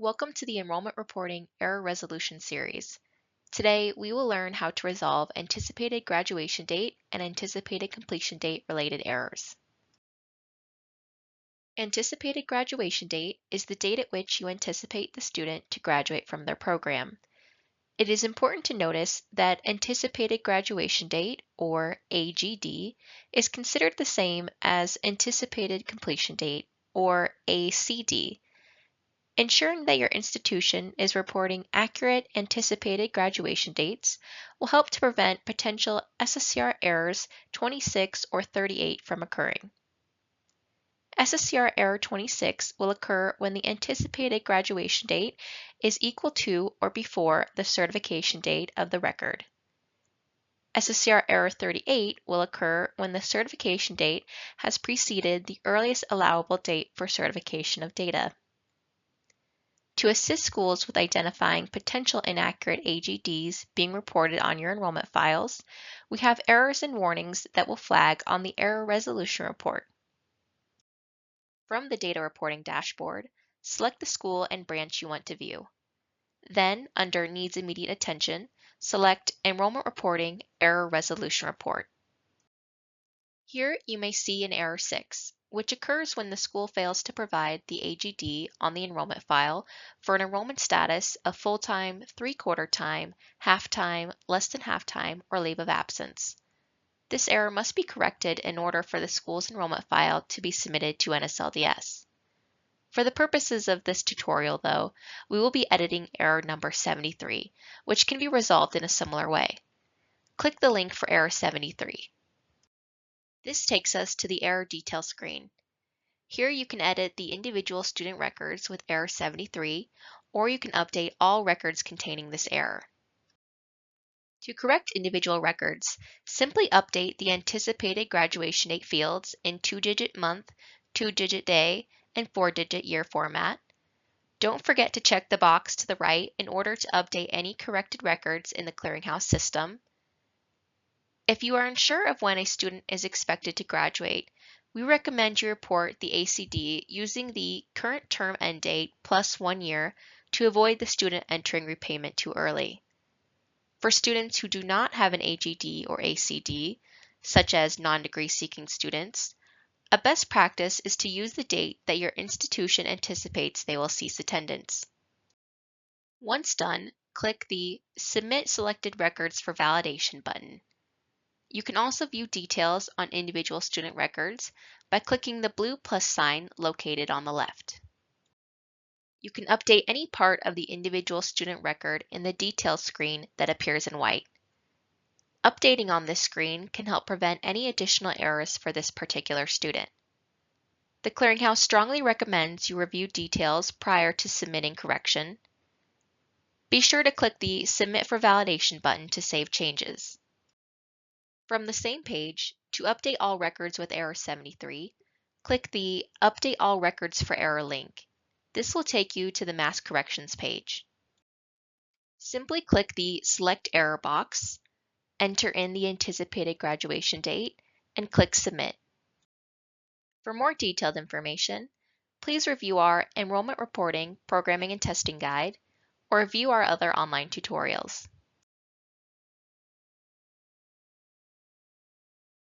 Welcome to the Enrollment Reporting Error Resolution series. Today, we will learn how to resolve anticipated graduation date and anticipated completion date related errors. Anticipated graduation date is the date at which you anticipate the student to graduate from their program. It is important to notice that anticipated graduation date, or AGD, is considered the same as anticipated completion date, or ACD. Ensuring that your institution is reporting accurate anticipated graduation dates will help to prevent potential SSCR errors 26 or 38 from occurring. SSCR error 26 will occur when the anticipated graduation date is equal to or before the certification date of the record. SSCR error 38 will occur when the certification date has preceded the earliest allowable date for certification of data. To assist schools with identifying potential inaccurate AGDs being reported on your enrollment files, we have errors and warnings that will flag on the Error Resolution Report. From the Data Reporting dashboard, select the school and branch you want to view. Then, under Needs Immediate Attention, select Enrollment Reporting Error Resolution Report. Here you may see an error 6, which occurs when the school fails to provide the AGD on the enrollment file for an enrollment status of full-time, three-quarter time, half-time, less than half-time, or leave of absence. This error must be corrected in order for the school's enrollment file to be submitted to NSLDS. For the purposes of this tutorial, though, we will be editing error number 73, which can be resolved in a similar way. Click the link for error 73. This takes us to the error detail screen. Here you can edit the individual student records with error 73, or you can update all records containing this error. To correct individual records, simply update the anticipated graduation date fields in 2-digit month, 2-digit day, and 4-digit year format. Don't forget to check the box to the right in order to update any corrected records in the clearinghouse system. If you are unsure of when a student is expected to graduate, we recommend you report the ACD using the current term end date plus 1 year to avoid the student entering repayment too early. For students who do not have an AGD or ACD, such as non-degree seeking students, a best practice is to use the date that your institution anticipates they will cease attendance. Once done, click the Submit Selected Records for Validation button. You can also view details on individual student records by clicking the blue plus sign located on the left. You can update any part of the individual student record in the Details screen that appears in white. Updating on this screen can help prevent any additional errors for this particular student. The Clearinghouse strongly recommends you review details prior to submitting correction. Be sure to click the Submit for Validation button to save changes. From the same page, to update all records with error 73, click the Update All Records for Error link. This will take you to the Mass Corrections page. Simply click the Select Error box, enter in the anticipated graduation date, and click Submit. For more detailed information, please review our Enrollment Reporting, Programming and Testing Guide, or view our other online tutorials.